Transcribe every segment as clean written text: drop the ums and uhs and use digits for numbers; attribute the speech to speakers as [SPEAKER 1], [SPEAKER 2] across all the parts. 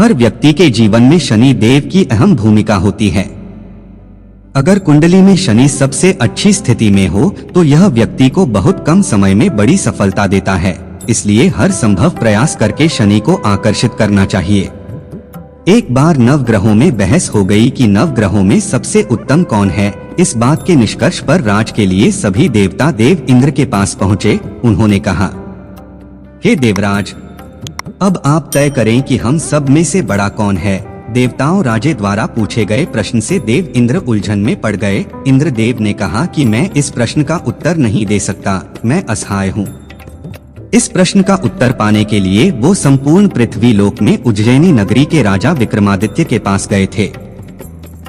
[SPEAKER 1] हर व्यक्ति के जीवन में शनि देव की अहम भूमिका होती है। अगर कुंडली में शनि सबसे अच्छी स्थिति में हो तो यह व्यक्ति को बहुत कम समय में बड़ी सफलता देता है। इसलिए हर संभव प्रयास करके शनि को आकर्षित करना चाहिए। एक बार नवग्रहों में बहस हो गई कि नवग्रहों में सबसे उत्तम कौन है। इस बात के निष्कर्ष पर राज के लिए सभी देवता देव इंद्र के पास पहुँचे। उन्होंने कहा, हे देवराज, अब आप तय करें कि हम सब में से बड़ा कौन है। देवताओं राजे द्वारा पूछे गए प्रश्न से देव इंद्र उलझन में पड़ गए। इंद्र देव ने कहा कि मैं इस प्रश्न का उत्तर नहीं दे सकता, मैं असहाय हूँ। इस प्रश्न का उत्तर पाने के लिए वो संपूर्ण पृथ्वी लोक में उज्जैनी नगरी के राजा विक्रमादित्य के पास गए थे।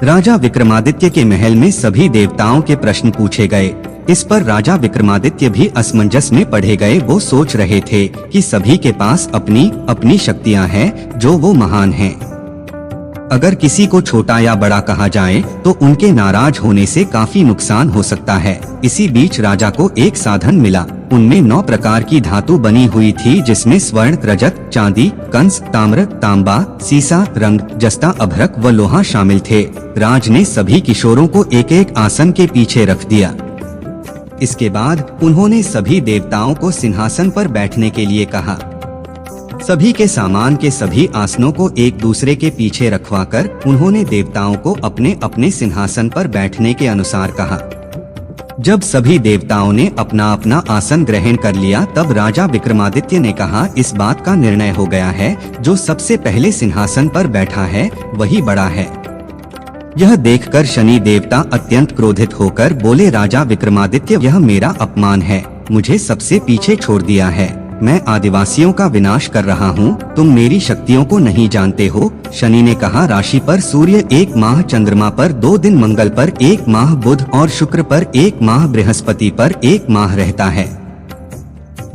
[SPEAKER 1] राजा विक्रमादित्य के महल में सभी देवताओं के प्रश्न पूछे गए। इस पर राजा विक्रमादित्य भी असमंजस में पड़े गए। वो सोच रहे थे कि सभी के पास अपनी अपनी शक्तियां हैं जो वो महान हैं। अगर किसी को छोटा या बड़ा कहा जाए तो उनके नाराज होने से काफी नुकसान हो सकता है। इसी बीच राजा को एक साधन मिला। उनमें 9 प्रकार की धातु बनी हुई थी, जिसमें स्वर्ण, रजत, चांदी, कंस, ताम्र, तांबा, सीसा, रंग, जस्ता, अभ्रक व लोहा शामिल थे। राज ने सभी किशोरों को एक एक आसन के पीछे रख दिया। इसके बाद उन्होंने सभी देवताओं को सिंहासन पर बैठने के लिए कहा। सभी के सामान के सभी आसनों को एक दूसरे के पीछे रखवाकर उन्होंने देवताओं को अपने अपने सिंहासन पर बैठने के अनुसार कहा। जब सभी देवताओं ने अपना अपना आसन ग्रहण कर लिया तब राजा विक्रमादित्य ने कहा, इस बात का निर्णय हो गया है, जो सबसे पहले सिंहासन पर बैठा है वही बड़ा है। यह देखकर शनि देवता अत्यंत क्रोधित होकर बोले, राजा विक्रमादित्य, यह मेरा अपमान है। मुझे सबसे पीछे छोड़ दिया है। मैं आदिवासियों का विनाश कर रहा हूँ। तुम मेरी शक्तियों को नहीं जानते हो। शनि ने कहा, राशि पर सूर्य 1 माह, चंद्रमा पर 2 दिन, मंगल पर 1 माह, बुध और शुक्र पर 1 माह, बृहस्पति पर 1 माह रहता है।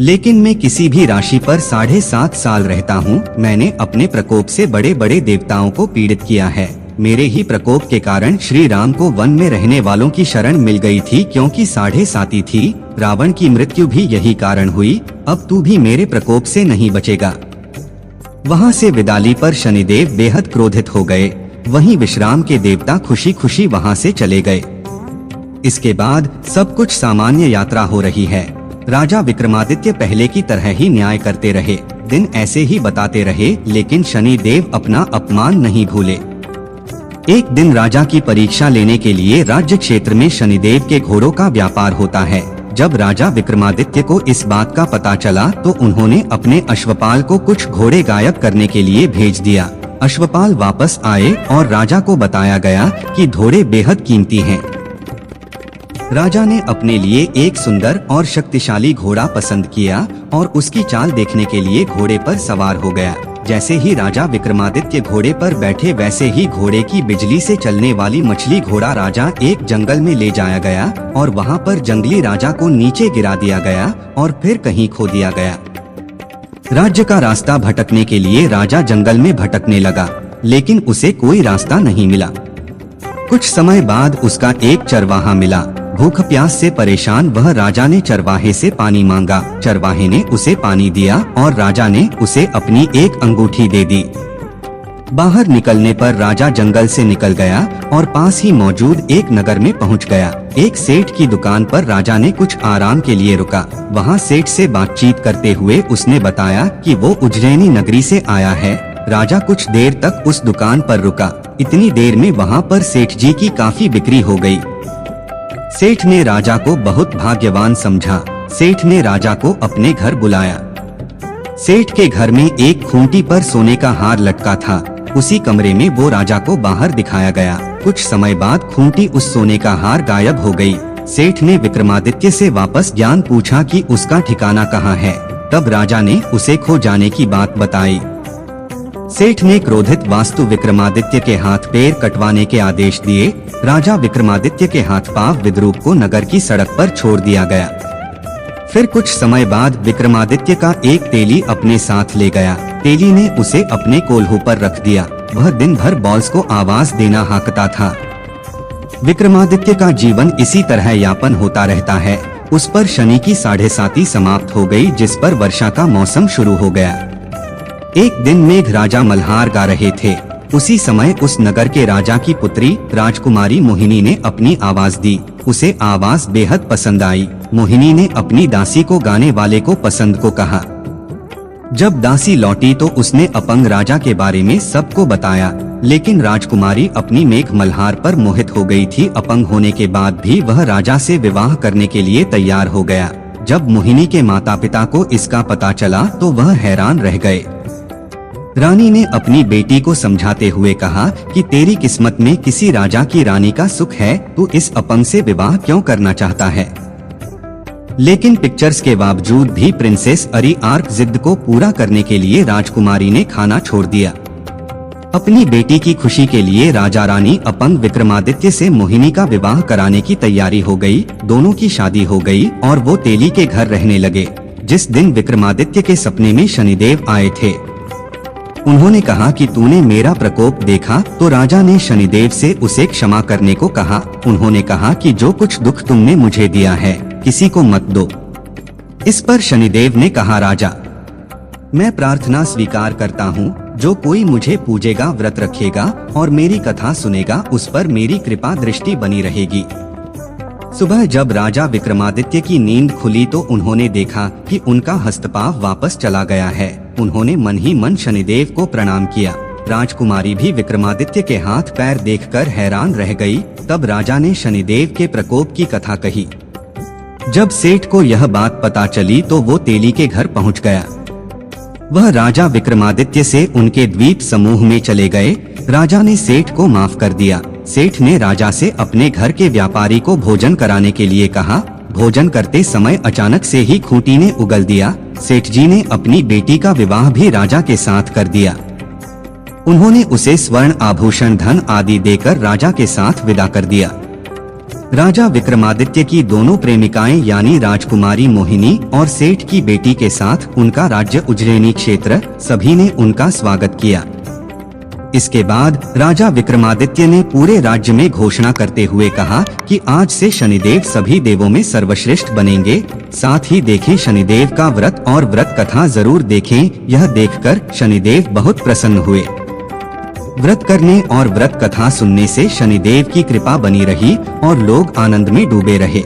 [SPEAKER 1] लेकिन मैं किसी भी राशि पर 7.5 साल रहता हूँ। मैंने अपने प्रकोप से बड़े बड़े देवताओं को पीड़ित किया है। मेरे ही प्रकोप के कारण श्री राम को वन में रहने वालों की शरण मिल गई थी, क्योंकि 7.5 थी। रावण की मृत्यु भी यही कारण हुई। अब तू भी मेरे प्रकोप से नहीं बचेगा। वहाँ से विदाली पर शनिदेव बेहद क्रोधित हो गए। वहीं विश्राम के देवता खुशी खुशी वहाँ से चले गए। इसके बाद सब कुछ सामान्य यात्रा हो रही है। राजा विक्रमादित्य पहले की तरह ही न्याय करते रहे, दिन ऐसे ही बताते रहे, लेकिन शनिदेव अपना अपमान नहीं भूले। एक दिन राजा की परीक्षा लेने के लिए राज्य क्षेत्र में शनिदेव के घोड़ों का व्यापार होता है। जब राजा विक्रमादित्य को इस बात का पता चला तो उन्होंने अपने अश्वपाल को कुछ घोड़े गायब करने के लिए भेज दिया। अश्वपाल वापस आए और राजा को बताया गया कि घोड़े बेहद कीमती हैं। राजा ने अपने लिए एक सुंदर और शक्तिशाली घोड़ा पसंद किया और उसकी चाल देखने के लिए घोड़े पर सवार हो गया। जैसे ही राजा विक्रमादित्य घोड़े पर बैठे वैसे ही घोड़े की बिजली से चलने वाली मछली घोड़ा राजा एक जंगल में ले जाया गया और वहाँ पर जंगली राजा को नीचे गिरा दिया गया और फिर कहीं खो दिया गया। राज्य का रास्ता भटकने के लिए राजा जंगल में भटकने लगा, लेकिन उसे कोई रास्ता नहीं मिला। कुछ समय बाद उसका एक चरवाहा मिला। भूख प्यास से परेशान वह राजा ने चरवाहे से पानी मांगा। चरवाहे ने उसे पानी दिया और राजा ने उसे अपनी एक अंगूठी दे दी। बाहर निकलने पर राजा जंगल से निकल गया और पास ही मौजूद एक नगर में पहुंच गया। एक सेठ की दुकान पर राजा ने कुछ आराम के लिए रुका। वहां सेठ से बातचीत करते हुए उसने बताया कि वो उज्जैनी नगरी से आया है। राजा कुछ देर तक उस दुकान पर रुका। इतनी देर में वहां पर सेठ जी की काफी बिक्री हो गई। सेठ ने राजा को बहुत भाग्यवान समझा। सेठ ने राजा को अपने घर बुलाया। सेठ के घर में एक खूंटी पर सोने का हार लटका था। उसी कमरे में वो राजा को बाहर दिखाया गया। कुछ समय बाद खूंटी उस सोने का हार गायब हो गई। सेठ ने विक्रमादित्य से वापस ज्ञान पूछा कि उसका ठिकाना कहाँ है। तब राजा ने उसे खो जाने की बात बताई। सेठ ने क्रोधित वास्तु विक्रमादित्य के हाथ पैर कटवाने के आदेश दिए। राजा विक्रमादित्य के हाथ पांव विद्रूप को नगर की सड़क पर छोड़ दिया गया। फिर कुछ समय बाद विक्रमादित्य का एक तेली अपने साथ ले गया। तेली ने उसे अपने कोल्हू पर रख दिया। वह दिन भर बॉल्स को आवाज देना हाकता था। विक्रमादित्य का जीवन इसी तरह यापन होता रहता है। उस पर शनि की 7.5 समाप्त हो गई, जिस पर वर्षा का मौसम शुरू हो गया। एक दिन मेघ राजा मल्हार गा रहे थे। उसी समय उस नगर के राजा की पुत्री राजकुमारी मोहिनी ने अपनी आवाज दी। उसे आवाज बेहद पसंद आई। मोहिनी ने अपनी दासी को गाने वाले को पसंद को कहा। जब दासी लौटी तो उसने अपंग राजा के बारे में सबको बताया, लेकिन राजकुमारी अपनी मेघ मल्हार पर मोहित हो गई थी। अपंग होने के बाद भी वह राजा से विवाह करने के लिए तैयार हो गया। जब मोहिनी के माता पिता को इसका पता चला तो वह हैरान रह गए। रानी ने अपनी बेटी को समझाते हुए कहा कि तेरी किस्मत में किसी राजा की रानी का सुख है, तू इस अपंग से विवाह क्यों करना चाहता है। लेकिन पिक्चर्स के बावजूद भी प्रिंसेस अरी आर्क जिद को पूरा करने के लिए राजकुमारी ने खाना छोड़ दिया। अपनी बेटी की खुशी के लिए राजा रानी अपंग विक्रमादित्य से मोहिनी का विवाह कराने की तैयारी हो गई। दोनों की शादी हो गई और वो तेली के घर रहने लगे। जिस दिन विक्रमादित्य के सपने में शनिदेव आए थे, उन्होंने कहा कि तूने मेरा प्रकोप देखा, तो राजा ने शनिदेव से उसे क्षमा करने को कहा। उन्होंने कहा कि जो कुछ दुख तुमने मुझे दिया है, किसी को मत दो। इस पर शनिदेव ने कहा, राजा, मैं प्रार्थना स्वीकार करता हूँ। जो कोई मुझे पूजेगा, व्रत रखेगा और मेरी कथा सुनेगा, उस पर मेरी कृपा दृष्टि बनी रहेगी। सुबह जब राजा विक्रमादित्य की नींद खुली तो उन्होंने देखा कि उनका हस्तपाव वापस चला गया है। उन्होंने मन ही मन शनिदेव को प्रणाम किया। राजकुमारी भी विक्रमादित्य के हाथ पैर देखकर हैरान रह गई। तब राजा ने शनिदेव के प्रकोप की कथा कही। जब सेठ को यह बात पता चली तो वो तेली के घर पहुंच गया। वह राजा विक्रमादित्य से उनके द्वीप समूह में चले गए। राजा ने सेठ को माफ कर दिया। सेठ ने राजा से अपने घर के व्यापारी को भोजन कराने के लिए कहा। भोजन करते समय अचानक से ही खूंटी ने उगल दिया। सेठ जी ने अपनी बेटी का विवाह भी राजा के साथ कर दिया। उन्होंने उसे स्वर्ण आभूषण, धन आदि देकर राजा के साथ विदा कर दिया। राजा विक्रमादित्य की दोनों प्रेमिकाएं यानी राजकुमारी मोहिनी और सेठ की बेटी के साथ उनका राज्य उज्जैनी क्षेत्र, सभी ने उनका स्वागत किया। इसके बाद राजा विक्रमादित्य ने पूरे राज्य में घोषणा करते हुए कहा कि आज से शनिदेव सभी देवों में सर्वश्रेष्ठ बनेंगे। साथ ही देखें शनिदेव का व्रत और व्रत कथा जरूर देखें। यह देखकर शनिदेव बहुत प्रसन्न हुए। व्रत करने और व्रत कथा सुनने से शनिदेव की कृपा बनी रही और लोग आनंद में डूबे रहे।